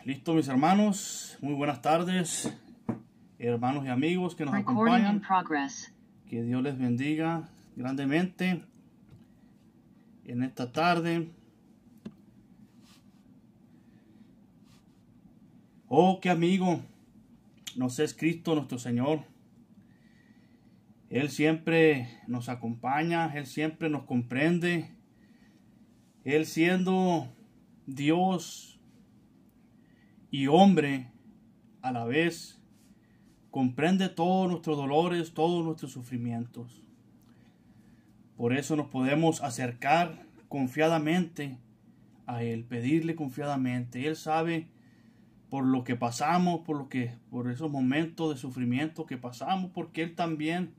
Listo, mis hermanos. Muy buenas tardes, hermanos y amigos que nos acompañan. Que Dios les bendiga grandemente en esta tarde. Oh, qué amigo nos es Cristo nuestro Señor. Él siempre nos acompaña, Él siempre nos comprende. Él siendo Dios y hombre a la vez, comprende todos nuestros dolores, todos nuestros sufrimientos. Por eso nos podemos acercar confiadamente a Él, pedirle confiadamente. Él sabe por lo que pasamos, por esos momentos de sufrimiento que pasamos, porque Él también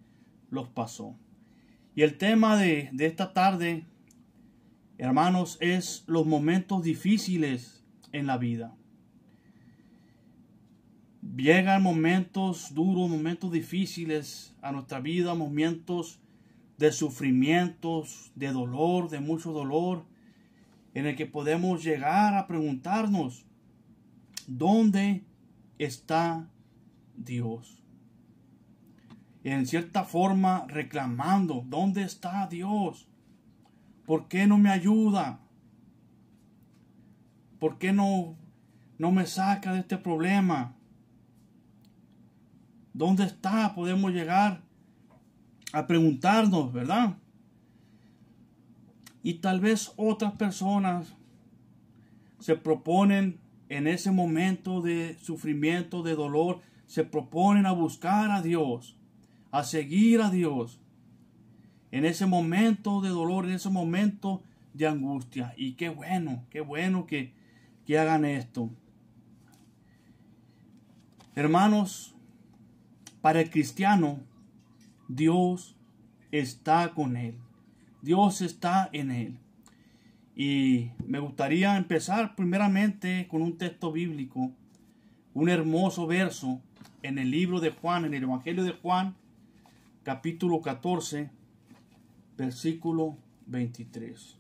los pasó. Y el tema de esta tarde, hermanos, es los momentos difíciles en la vida. Llegan momentos duros, momentos difíciles a nuestra vida, momentos de sufrimientos, de dolor, de mucho dolor, en el que podemos llegar a preguntarnos, ¿dónde está Dios? En cierta forma reclamando, ¿dónde está Dios? ¿Por qué no me ayuda? ¿Por qué no me saca de este problema? ¿Dónde está? Podemos llegar a preguntarnos, ¿verdad? Y tal vez otras personas se proponen en ese momento de sufrimiento, de dolor, se proponen a buscar a Dios, a seguir a Dios, en ese momento de dolor, en ese momento de angustia. Y qué bueno que hagan esto. Hermanos, para el cristiano, Dios está con él. Dios está en él. Y me gustaría empezar primeramente con un texto bíblico, un hermoso verso en el libro de Juan, en el Evangelio de Juan, capítulo 14, versículo 23.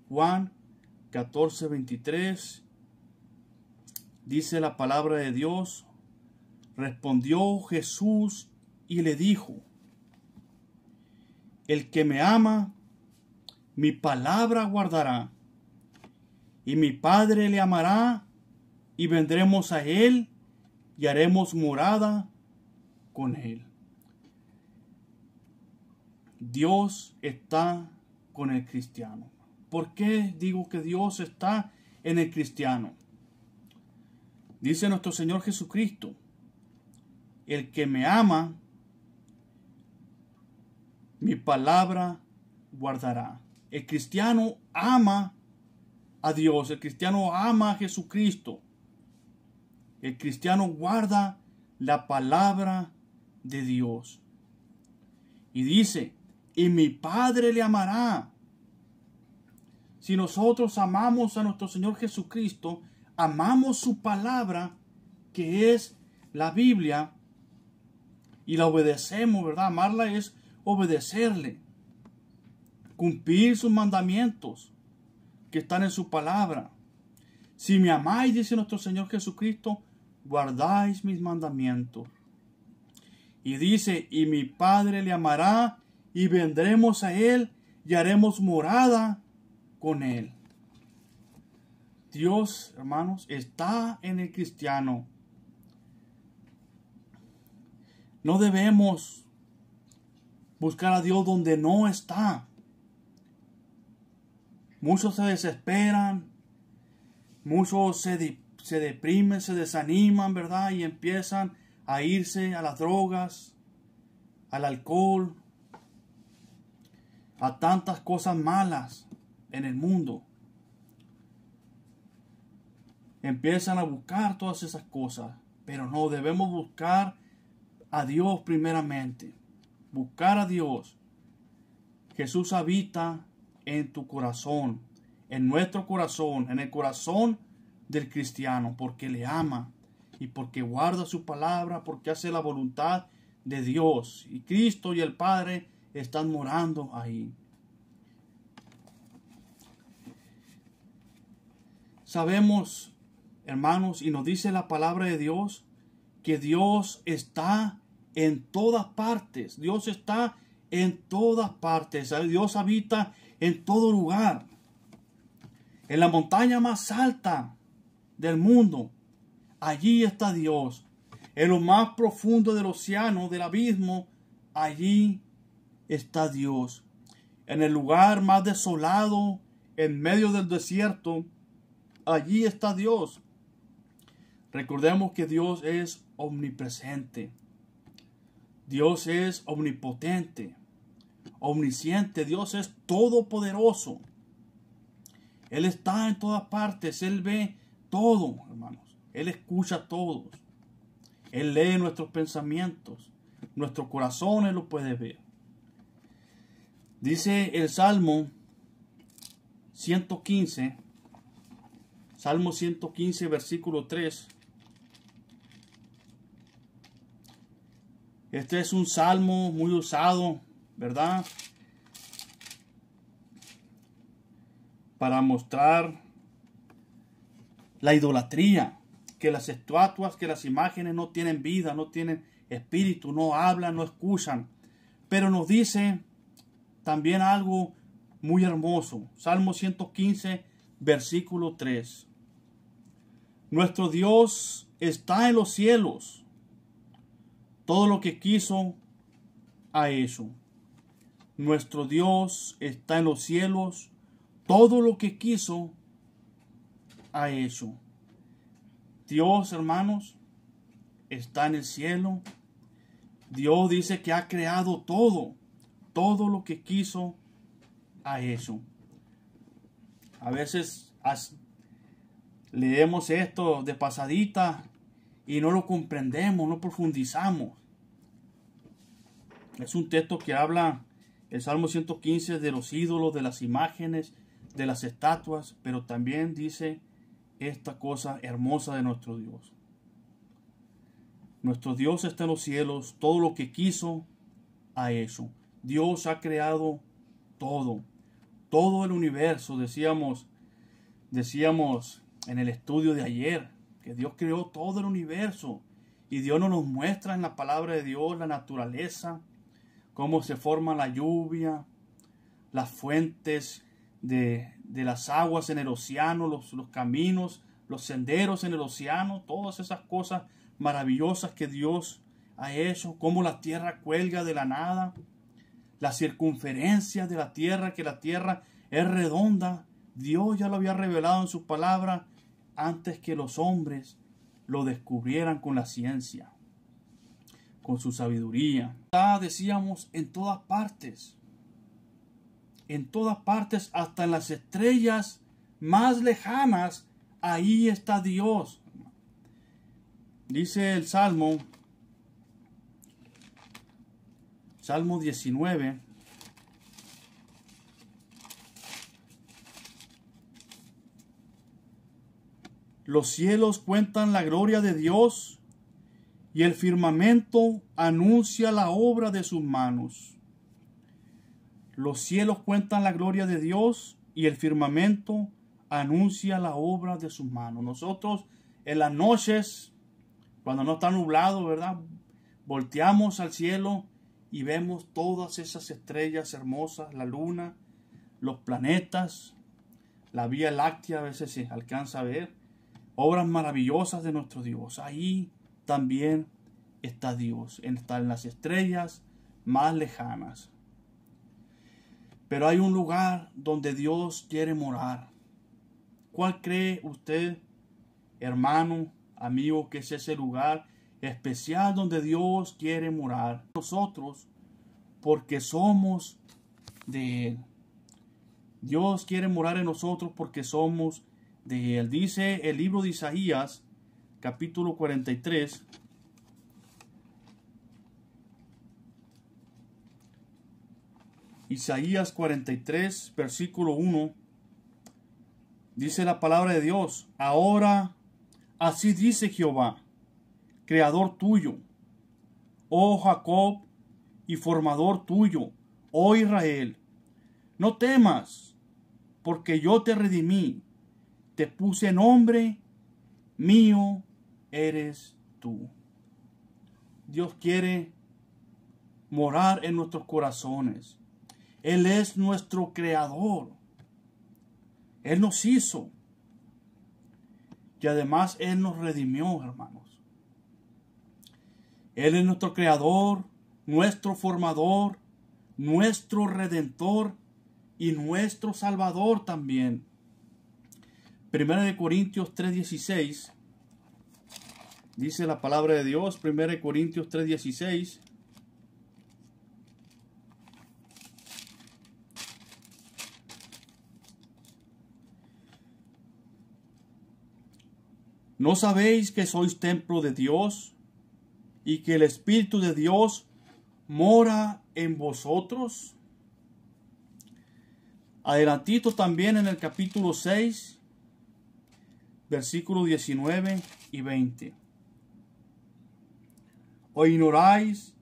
Juan 14, 23, dice la palabra de Dios: respondió Jesús y le dijo: el que me ama, mi palabra guardará, y mi Padre le amará, y vendremos a él, y haremos morada con él. Dios está con el cristiano. ¿Por qué digo que Dios está en el cristiano? Dice nuestro Señor Jesucristo: el que me ama, mi palabra guardará. El cristiano ama a Dios, el cristiano ama a Jesucristo. El cristiano guarda la palabra de Dios. Y dice: y mi Padre le amará. Si nosotros amamos a nuestro Señor Jesucristo, amamos su palabra, que es la Biblia, y la obedecemos, ¿verdad? Amarla es obedecerle, cumplir sus mandamientos que están en su palabra. Si me amáis, dice nuestro Señor Jesucristo, guardáis mis mandamientos. Y dice: y mi Padre le amará, y vendremos a él, y haremos morada con él. Dios, hermanos, está en el cristiano. No debemos buscar a Dios donde no está. Muchos se desesperan, muchos se deprimen, se desaniman, ¿verdad? Y empiezan a irse a las drogas, al alcohol, a tantas cosas malas en el mundo. Empiezan a buscar todas esas cosas, pero no, debemos buscar a Dios primeramente. Buscar a Dios. Jesús habita en tu corazón, en nuestro corazón, en el corazón del cristiano, porque le ama y porque guarda su palabra, porque hace la voluntad de Dios. Y Cristo y el Padre están morando ahí. Sabemos hermanos, y nos dice la palabra de Dios que Dios está en todas partes. Dios está en todas partes. Dios habita en todo lugar. En la montaña más alta del mundo, allí está Dios. En lo más profundo del océano, del abismo, allí está Dios. En el lugar más desolado, en medio del desierto, allí está Dios. Recordemos que Dios es omnipresente. Dios es omnipotente, omnisciente. Dios es todopoderoso. Él está en todas partes. Él ve todo, hermanos. Él escucha a todos. Él lee nuestros pensamientos. Nuestro corazón Él lo puede ver. Dice el Salmo 115. Salmo 115, versículo 3. Este es un salmo muy usado, ¿verdad? Para mostrar la idolatría, que las estatuas, que las imágenes no tienen vida, no tienen espíritu, no hablan, no escuchan. Pero nos dice también algo muy hermoso. Salmo 115, versículo 3. Nuestro Dios está en los cielos. Todo lo que quiso ha hecho. Nuestro Dios está en los cielos. Todo lo que quiso ha hecho. Dios, hermanos, está en el cielo. Dios dice que ha creado todo. Todo lo que quiso ha hecho. A veces leemos esto de pasadita y no lo comprendemos, no profundizamos. Es un texto que habla, el Salmo 115, de los ídolos, de las imágenes, de las estatuas, pero también dice esta cosa hermosa de nuestro Dios. Nuestro Dios está en los cielos, todo lo que quiso ha hecho. Dios ha creado todo, todo el universo. Decíamos en el estudio de ayer, que Dios creó todo el universo. Y Dios nos muestra en la palabra de Dios la naturaleza, cómo se forma la lluvia, las fuentes de las aguas en el océano, los caminos, los senderos en el océano, todas esas cosas maravillosas que Dios ha hecho, cómo la tierra cuelga de la nada, la circunferencia de la tierra, que la tierra es redonda. Dios ya lo había revelado en su palabra antes que los hombres lo descubrieran con la ciencia, con su sabiduría. Decíamos, en todas partes, hasta en las estrellas más lejanas, ahí está Dios. Dice el Salmo 19. Los cielos cuentan la gloria de Dios y el firmamento anuncia la obra de sus manos. Los cielos cuentan la gloria de Dios y el firmamento anuncia la obra de sus manos. Nosotros en las noches, cuando no está nublado, ¿verdad?, volteamos al cielo y vemos todas esas estrellas hermosas, la luna, los planetas, la Vía Láctea, a veces se alcanza a ver. Obras maravillosas de nuestro Dios. Ahí también está Dios. Está en las estrellas más lejanas. Pero hay un lugar donde Dios quiere morar. ¿Cuál cree usted, hermano, amigo, que es ese lugar especial donde Dios quiere morar? Nosotros, porque somos de Él. Dios quiere morar en nosotros porque somos de Él. Dice el libro de Isaías, capítulo 43. Isaías 43, versículo 1. Dice la palabra de Dios: ahora así dice Jehová, creador tuyo, oh Jacob, y formador tuyo, oh Israel. No temas, porque yo te redimí, te puse nombre, mío eres tú. Dios quiere morar en nuestros corazones. Él es nuestro creador. Él nos hizo. Y además Él nos redimió, hermanos. Él es nuestro creador, nuestro formador, nuestro redentor y nuestro salvador también. 1 Corintios 3:16 dice la palabra de Dios. 1 Corintios 3:16. ¿No sabéis que sois templo de Dios y que el Espíritu de Dios mora en vosotros? Adelantito también en el capítulo 6, versículos 19 y 20. ¿O ignoráis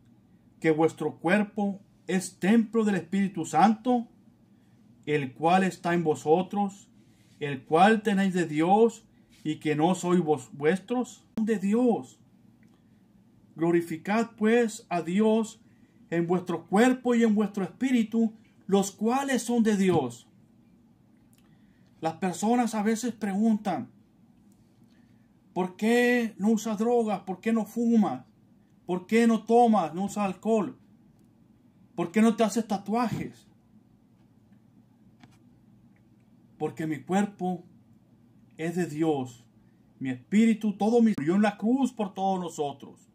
que vuestro cuerpo es templo del Espíritu Santo, el cual está en vosotros, el cual tenéis de Dios, y que no sois vuestros? De Dios. Glorificad pues a Dios en vuestro cuerpo y en vuestro espíritu, los cuales son de Dios. Las personas a veces preguntan, ¿por qué no usas drogas? ¿Por qué no fumas? ¿Por qué no tomas? ¿No usas alcohol? ¿Por qué no te haces tatuajes? Porque mi cuerpo es de Dios. Mi espíritu, todo murió en la cruz por todos nosotros.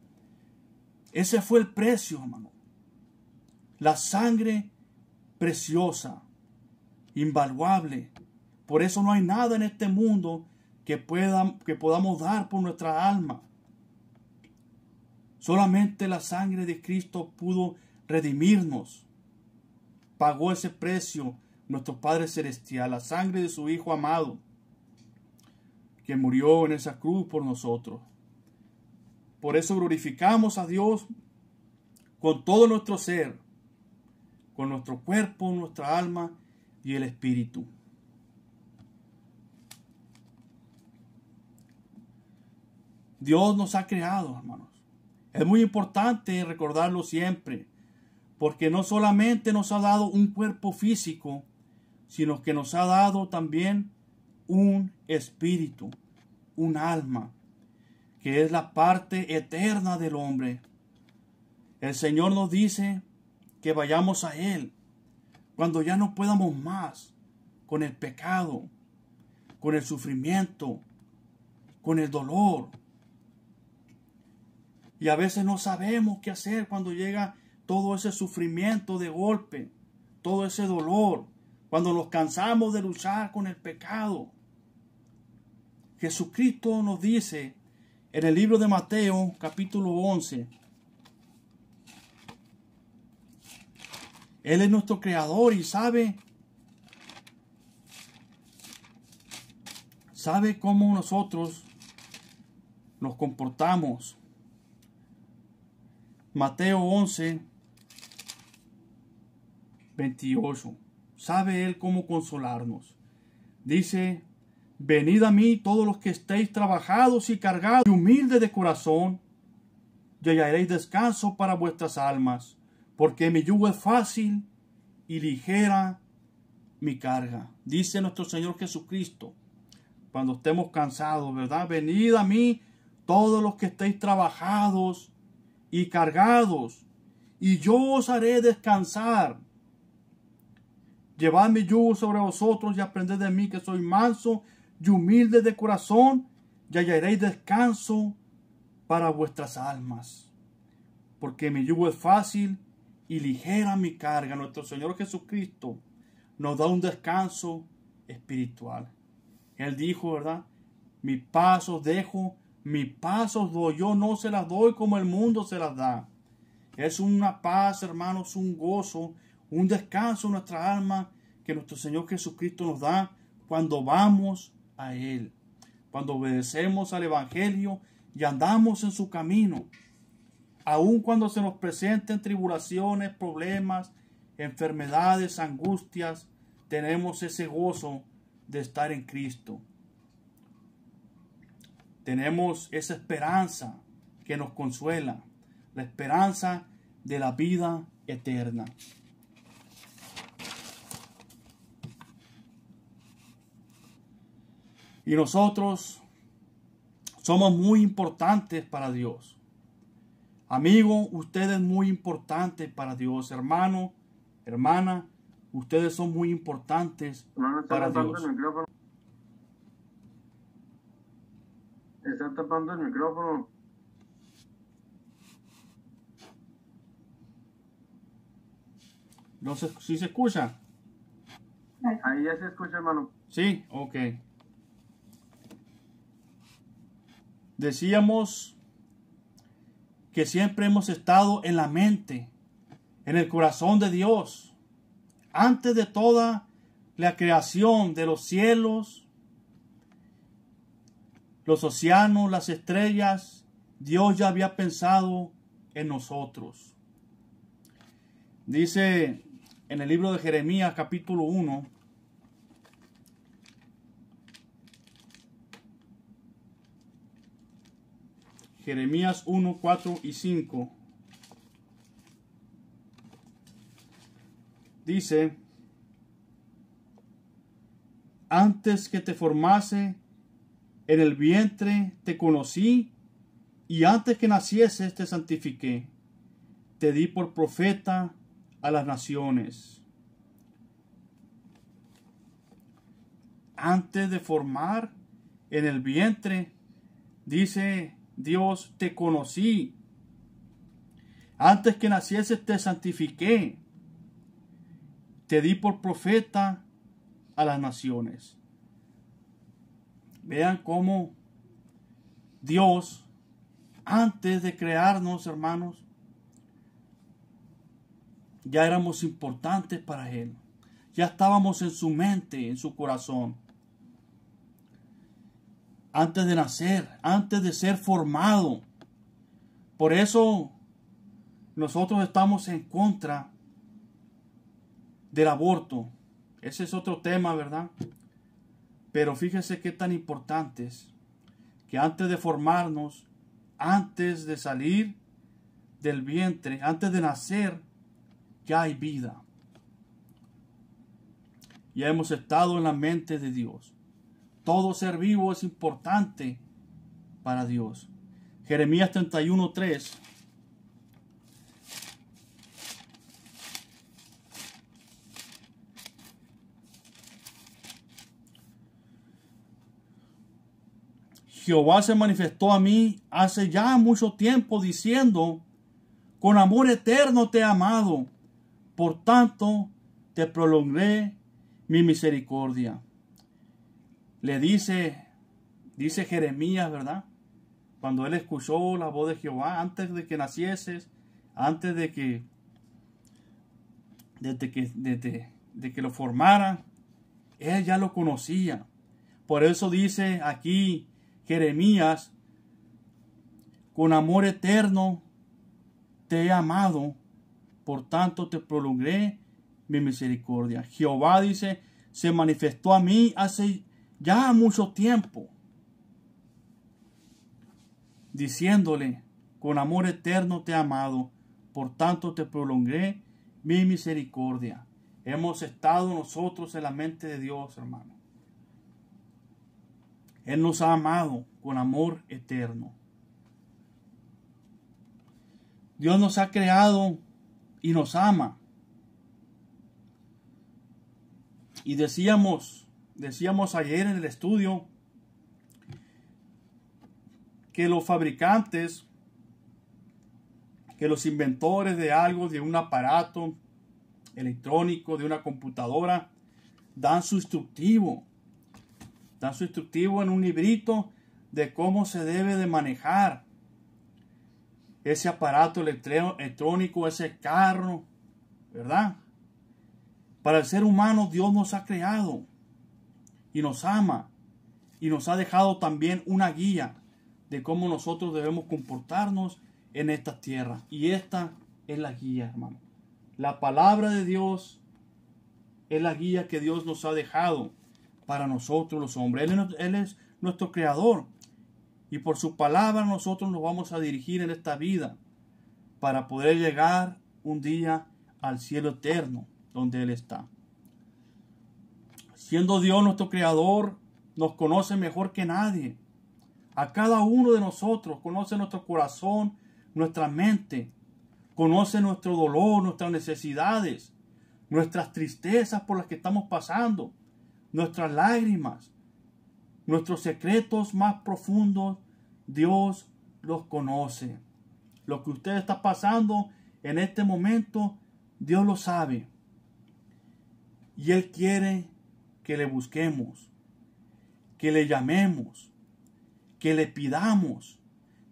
Ese fue el precio, hermano. La sangre preciosa, invaluable. Por eso no hay nada en este mundo que podamos dar por nuestra alma. Solamente la sangre de Cristo pudo redimirnos. Pagó ese precio nuestro Padre Celestial, la sangre de su Hijo amado, que murió en esa cruz por nosotros. Por eso glorificamos a Dios con todo nuestro ser, con nuestro cuerpo, nuestra alma y el espíritu. Dios nos ha creado, hermanos. Es muy importante recordarlo siempre, porque no solamente nos ha dado un cuerpo físico, sino que nos ha dado también un espíritu, un alma, que es la parte eterna del hombre. El Señor nos dice que vayamos a Él cuando ya no podamos más con el pecado, con el sufrimiento, con el dolor. Y a veces no sabemos qué hacer cuando llega todo ese sufrimiento de golpe, todo ese dolor, cuando nos cansamos de luchar con el pecado. Jesucristo nos dice en el libro de Mateo, capítulo 11, Él es nuestro creador y sabe cómo nosotros nos comportamos. Mateo 11, 28. Sabe Él cómo consolarnos. Dice: venid a mí todos los que estéis trabajados y cargados y humildes de corazón, y hallaréis descanso para vuestras almas, porque mi yugo es fácil y ligera mi carga. Dice nuestro Señor Jesucristo, cuando estemos cansados, ¿verdad? Venid a mí todos los que estéis trabajados y cargados, y yo os haré descansar. Llevad mi yugo sobre vosotros y aprended de mí, que soy manso y humilde de corazón, y hallaréis descanso para vuestras almas. Porque mi yugo es fácil y ligera mi carga. Nuestro Señor Jesucristo nos da un descanso espiritual. Él dijo, ¿verdad? Mi paz os dejo, mi paz os doy. Yo no se las doy como el mundo se las da. Es una paz, hermanos, un gozo, un descanso en nuestra alma que nuestro Señor Jesucristo nos da cuando vamos a Él, cuando obedecemos al Evangelio y andamos en su camino. Aun cuando se nos presenten tribulaciones, problemas, enfermedades, angustias, tenemos ese gozo de estar en Cristo. tenemos esa esperanza que nos consuela, la esperanza de la vida eterna. Y nosotros somos muy importantes para Dios. Amigo, usted es muy importante para Dios. Hermano, hermana, ustedes son muy importantes para Dios. Está tapando el micrófono. No sé si se escucha. Ahí ya se escucha, hermano. Sí, ok. Decíamos que siempre hemos estado en la mente, en el corazón de Dios. Antes de toda la creación de los cielos, los océanos, las estrellas, Dios ya había pensado en nosotros. Dice en el libro de Jeremías, capítulo 1, Jeremías 1, 4 y 5. Dice: antes que te formase en el vientre te conocí, y antes que nacieses te santifiqué. Te di por profeta a las naciones. Antes de formar en el vientre, dice Dios, te conocí. Antes que nacieses te santifiqué. Te di por profeta a las naciones. Vean cómo Dios, antes de crearnos, hermanos, ya éramos importantes para Él. Ya estábamos en su mente, en su corazón. Antes de nacer, antes de ser formado. Por eso nosotros estamos en contra del aborto. Ese es otro tema, ¿verdad? Pero fíjese qué tan importante es que antes de formarnos, antes de salir del vientre, antes de nacer, ya hay vida. Ya hemos estado en la mente de Dios. Todo ser vivo es importante para Dios. Jeremías 31:3. Jehová se manifestó a mí hace ya mucho tiempo diciendo: con amor eterno te he amado, por tanto te prolongué mi misericordia. Le dice Jeremías, ¿verdad? Cuando él escuchó la voz de Jehová, antes de que nacieses, antes de que lo formara, él ya lo conocía. Por eso dice aquí Jeremías: con amor eterno te he amado, por tanto te prolongué mi misericordia. Jehová, dice, se manifestó a mí hace ya mucho tiempo, diciéndole: con amor eterno te he amado, por tanto te prolongué mi misericordia. Hemos estado nosotros en la mente de Dios, hermano. Él nos ha amado con amor eterno. Dios nos ha creado y nos ama. Y decíamos ayer en el estudio que los fabricantes, que los inventores de algo, de un aparato electrónico, de una computadora, dan su instructivo en un librito de cómo se debe de manejar ese aparato electrónico, ese carro, ¿verdad? Para el ser humano, Dios nos ha creado y nos ama y nos ha dejado también una guía de cómo nosotros debemos comportarnos en esta tierra. Y esta es la guía, hermano. La palabra de Dios es la guía que Dios nos ha dejado para nosotros los hombres. Él es nuestro creador. y por su palabra nosotros nos vamos a dirigir en esta vida para poder llegar un día al cielo eterno donde Él está. Siendo Dios nuestro Creador, nos conoce mejor que nadie. A cada uno de nosotros conoce nuestro corazón, nuestra mente, conoce nuestro dolor, nuestras necesidades, nuestras tristezas por las que estamos pasando, nuestras lágrimas, nuestros secretos más profundos. Dios los conoce. Lo que usted está pasando en este momento, Dios lo sabe. Y Él quiere que le busquemos, que le llamemos, que le pidamos,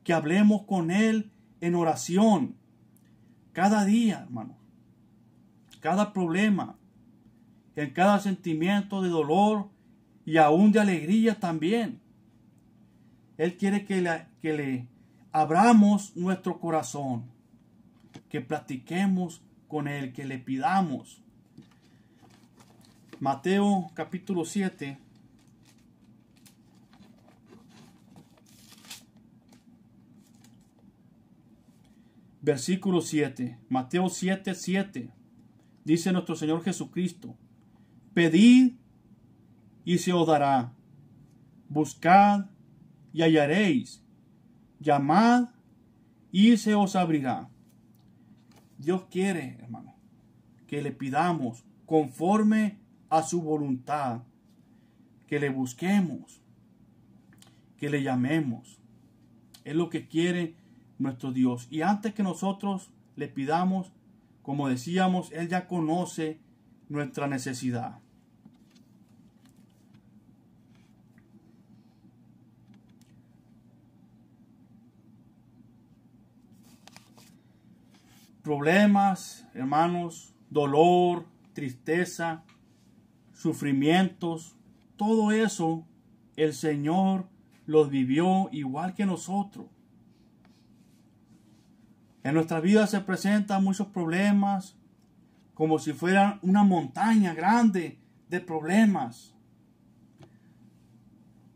que hablemos con Él en oración. Cada día, hermano, cada problema, en cada sentimiento de dolor y aún de alegría también. Él quiere que le abramos nuestro corazón, que platiquemos con Él, que le pidamos. Mateo capítulo 7. Versículo 7. Mateo 7, 7. Dice nuestro Señor Jesucristo: pedid y se os dará, buscad y hallaréis, llamad y se os abrirá. Dios quiere, hermano, que le pidamos conforme a su voluntad, que le busquemos, que le llamemos. Es lo que quiere nuestro Dios. Y antes que nosotros le pidamos, como decíamos, Él ya conoce nuestra necesidad. Problemas, hermanos, dolor, tristeza, sufrimientos, todo eso el Señor los vivió igual que nosotros. En nuestra vida se presentan muchos problemas, como si fueran una montaña grande de problemas.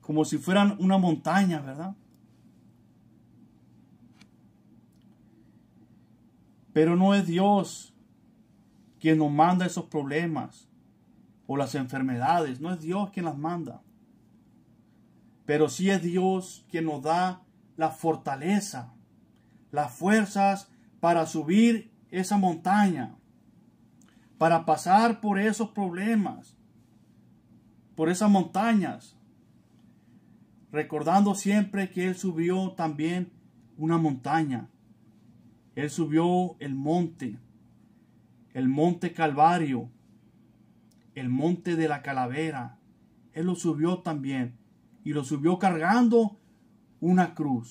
Como si fueran una montaña, ¿verdad? Pero no es Dios quien nos manda esos problemas o las enfermedades. No es Dios quien las manda. Pero sí es Dios quien nos da la fortaleza, las fuerzas para subir esa montaña, para pasar por esos problemas, por esas montañas, recordando siempre que Él subió también una montaña. Él subió el monte Calvario, el monte de la calavera. Él lo subió también, y lo subió cargando una cruz.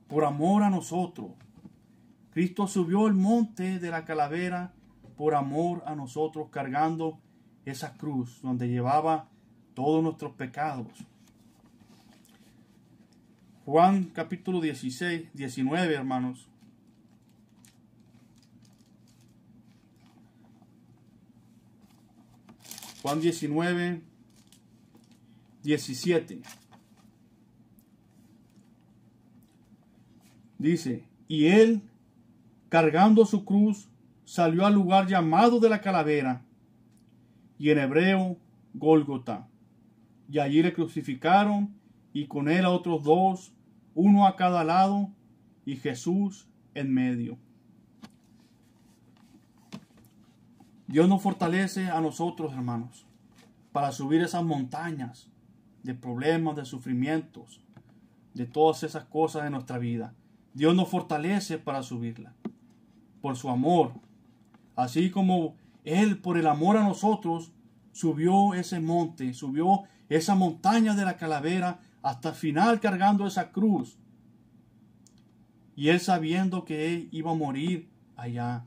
Por amor a nosotros. Cristo subió el monte de la calavera por amor a nosotros, cargando esa cruz donde llevaba todos nuestros pecados. Juan capítulo 19, hermanos. Juan 19, 17. Dice: y Él, cargando su cruz, salió al lugar llamado de la calavera, y en hebreo Gólgota. Y allí le crucificaron, y con Él a otros dos, uno a cada lado, y Jesús en medio. Dios nos fortalece a nosotros, hermanos, para subir esas montañas de problemas, de sufrimientos, de todas esas cosas de nuestra vida. Dios nos fortalece para subirla, por su amor. Así como Él, por el amor a nosotros, subió ese monte, subió esa montaña de la calavera hasta el final cargando esa cruz. Y Él sabiendo que Él iba a morir allá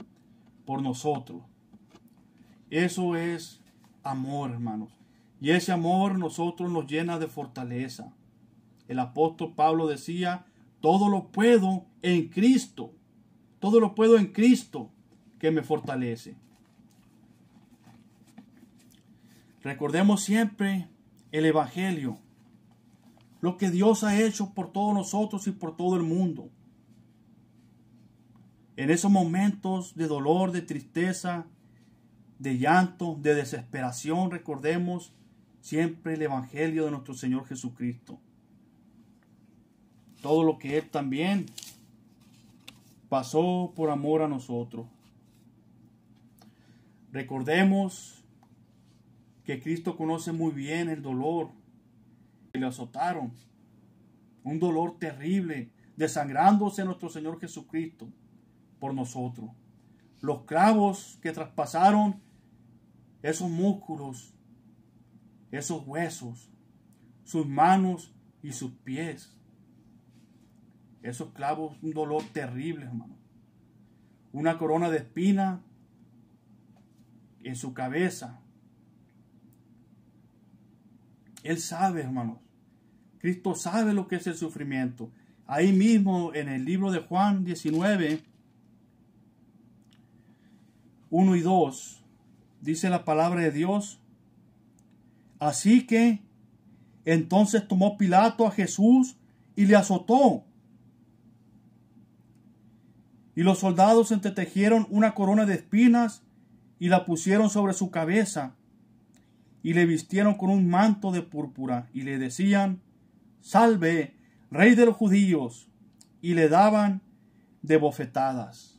por nosotros. Eso es amor, hermanos. Y ese amor nosotros nos llena de fortaleza. El apóstol Pablo decía: todo lo puedo en Cristo. Todo lo puedo en Cristo que me fortalece. Recordemos siempre el Evangelio. lo que Dios ha hecho por todos nosotros y por todo el mundo. En esos momentos de dolor, de tristeza, de llanto, de desesperación, recordemos siempre el Evangelio de nuestro Señor Jesucristo. Todo lo que Él también pasó por amor a nosotros. Recordemos que Cristo conoce muy bien el dolor que le azotaron. Un dolor terrible, desangrándose nuestro Señor Jesucristo por nosotros. Los clavos que traspasaron esos músculos, esos huesos, sus manos y sus pies. Esos clavos, un dolor terrible, hermano. Una corona de espina en su cabeza. Él sabe, hermanos. Cristo sabe lo que es el sufrimiento. Ahí mismo en el libro de Juan 19, 1 y 2, dice la palabra de Dios. Así que entonces tomó Pilato a Jesús y le azotó. Y los soldados entretejieron una corona de espinas y la pusieron sobre su cabeza. Y le vistieron con un manto de púrpura y le decían: Salve, Rey de los judíos. Y le daban de bofetadas.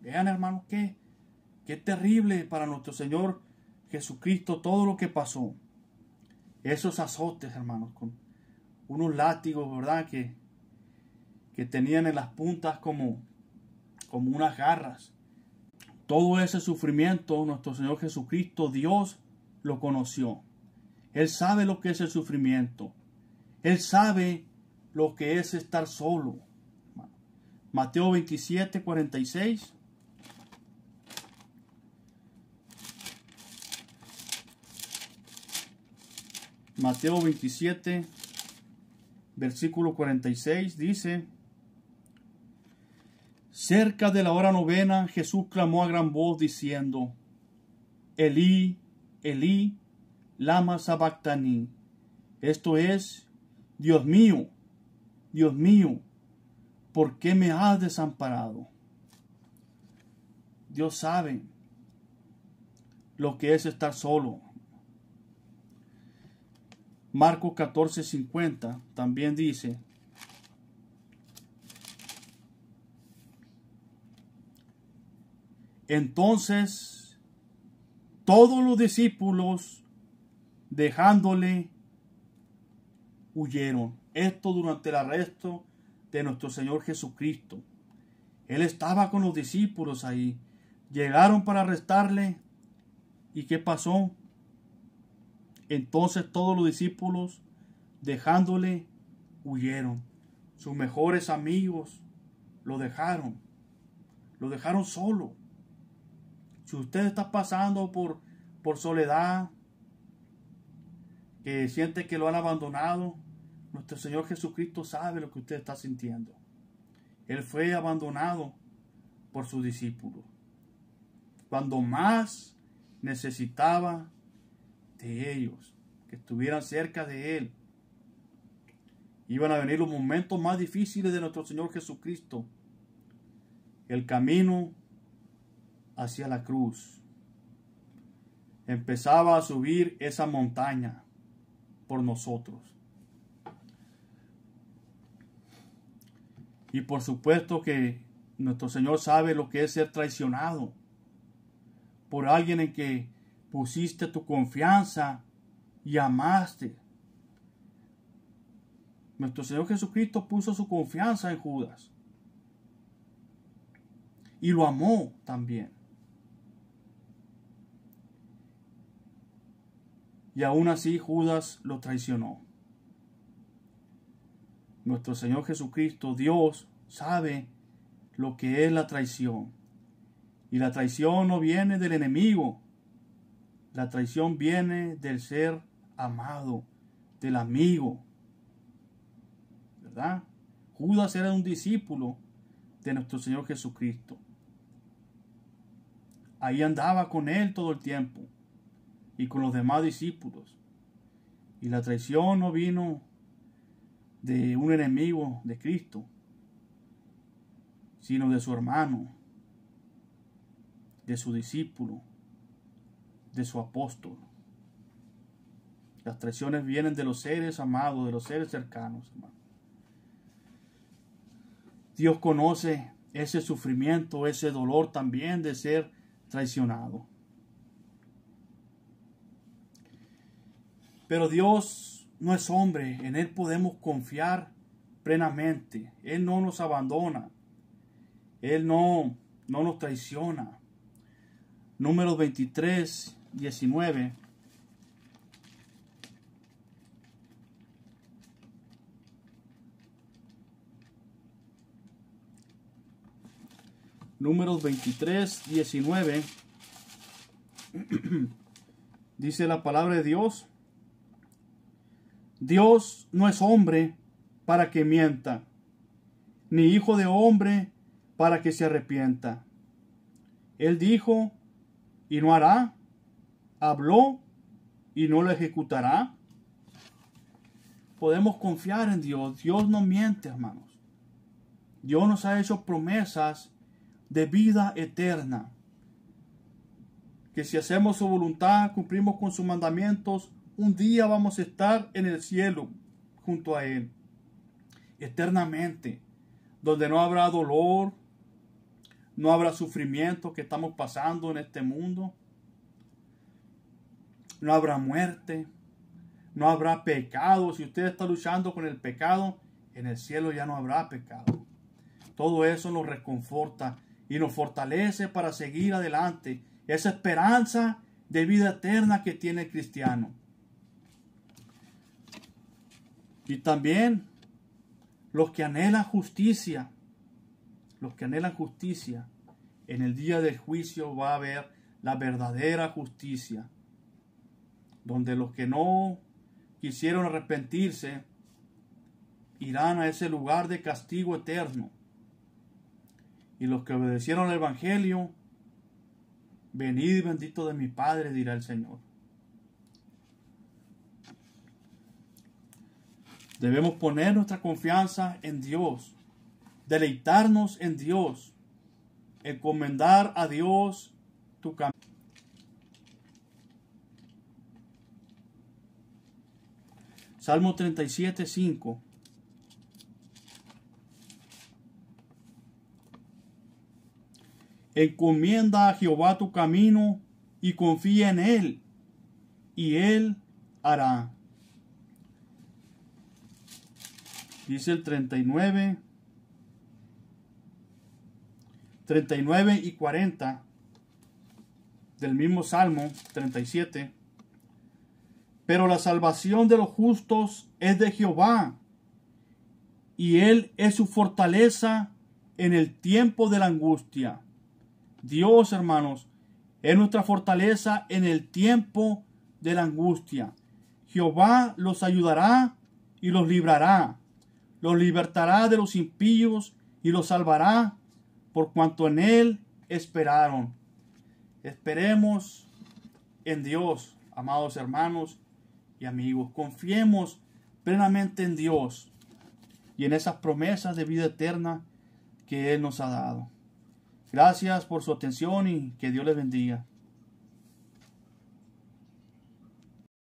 Vean, hermanos, qué terrible para nuestro Señor Jesucristo todo lo que pasó. Esos azotes, hermanos, con unos látigos, ¿verdad? Que tenían en las puntas como unas garras. Todo ese sufrimiento, nuestro Señor Jesucristo, Dios lo conoció. Él sabe lo que es el sufrimiento. Él sabe lo que es estar solo. Mateo 27, 46. Mateo 27, versículo 46 dice: Cerca de la hora novena, Jesús clamó a gran voz diciendo: Elí, Elí, lama sabactani. Esto es: Dios mío, ¿por qué me has desamparado? Dios sabe lo que es estar solo. Marcos 14:50 también dice: Entonces todos los discípulos, dejándole, huyeron. Esto durante el arresto de nuestro Señor Jesucristo. Él estaba con los discípulos ahí. Llegaron para arrestarle. ¿Y qué pasó? Entonces todos los discípulos, dejándole, huyeron. Sus mejores amigos lo dejaron solo. Si usted está pasando por soledad, que siente que lo han abandonado, nuestro Señor Jesucristo sabe lo que usted está sintiendo. Él fue abandonado por sus discípulos cuando más necesitaba de ellos, que estuvieran cerca de Él. Iban a venir los momentos más difíciles de nuestro Señor Jesucristo. El camino hacia la cruz. Empezaba a subir esa montaña por nosotros. Y por supuesto que nuestro Señor sabe lo que es ser traicionado por alguien en que pusiste tu confianza y amaste. Nuestro Señor Jesucristo puso su confianza en Judas. Y lo amó también. Y aún así Judas lo traicionó. Nuestro Señor Jesucristo, Dios, sabe lo que es la traición. Y la traición no viene del enemigo. La traición viene del ser amado, del amigo. ¿Verdad? Judas era un discípulo de nuestro Señor Jesucristo. Ahí andaba con Él todo el tiempo y con los demás discípulos. Y la traición no vino de un enemigo de Cristo, sino de su hermano, de su discípulo, de su apóstol. Las traiciones vienen de los seres amados, de los seres cercanos, hermano. Dios conoce ese sufrimiento, ese dolor también de ser traicionado. Pero Dios no es hombre, en Él podemos confiar plenamente. Él no nos abandona, Él no nos traiciona. Números 23, 19. Números 23, 19. Dice la palabra de Dios. Dios no es hombre para que mienta, ni hijo de hombre para que se arrepienta. Él dijo y no hará, habló y no lo ejecutará. Podemos confiar en Dios. Dios no miente, hermanos. Dios nos ha hecho promesas de vida eterna, que si hacemos su voluntad, cumplimos con sus mandamientos, un día vamos a estar en el cielo junto a Él, eternamente, donde no habrá dolor, no habrá sufrimiento que estamos pasando en este mundo, no habrá muerte, no habrá pecado. Si usted está luchando con el pecado, en el cielo ya no habrá pecado. Todo eso nos reconforta y nos fortalece para seguir adelante. Esa esperanza de vida eterna que tiene el cristiano. Y también los que anhelan justicia. Los que anhelan justicia. En el día del juicio va a haber la verdadera justicia. Donde los que no quisieron arrepentirse irán a ese lugar de castigo eterno. Y los que obedecieron al Evangelio, venid bendito de mi Padre, dirá el Señor. Debemos poner nuestra confianza en Dios, deleitarnos en Dios, encomendar a Dios tu camino. Salmo 37, 5. Encomienda a Jehová tu camino y confía en Él, y Él hará. Dice el 39 y 40 del mismo Salmo 37. Pero la salvación de los justos es de Jehová, y Él es su fortaleza en el tiempo de la angustia. Dios, hermanos, es nuestra fortaleza en el tiempo de la angustia. Jehová los ayudará y los librará. Los libertará de los impíos y los salvará por cuanto en Él esperaron. Esperemos en Dios, amados hermanos y amigos. Confiemos plenamente en Dios y en esas promesas de vida eterna que Él nos ha dado. Gracias por su atención y que Dios les bendiga.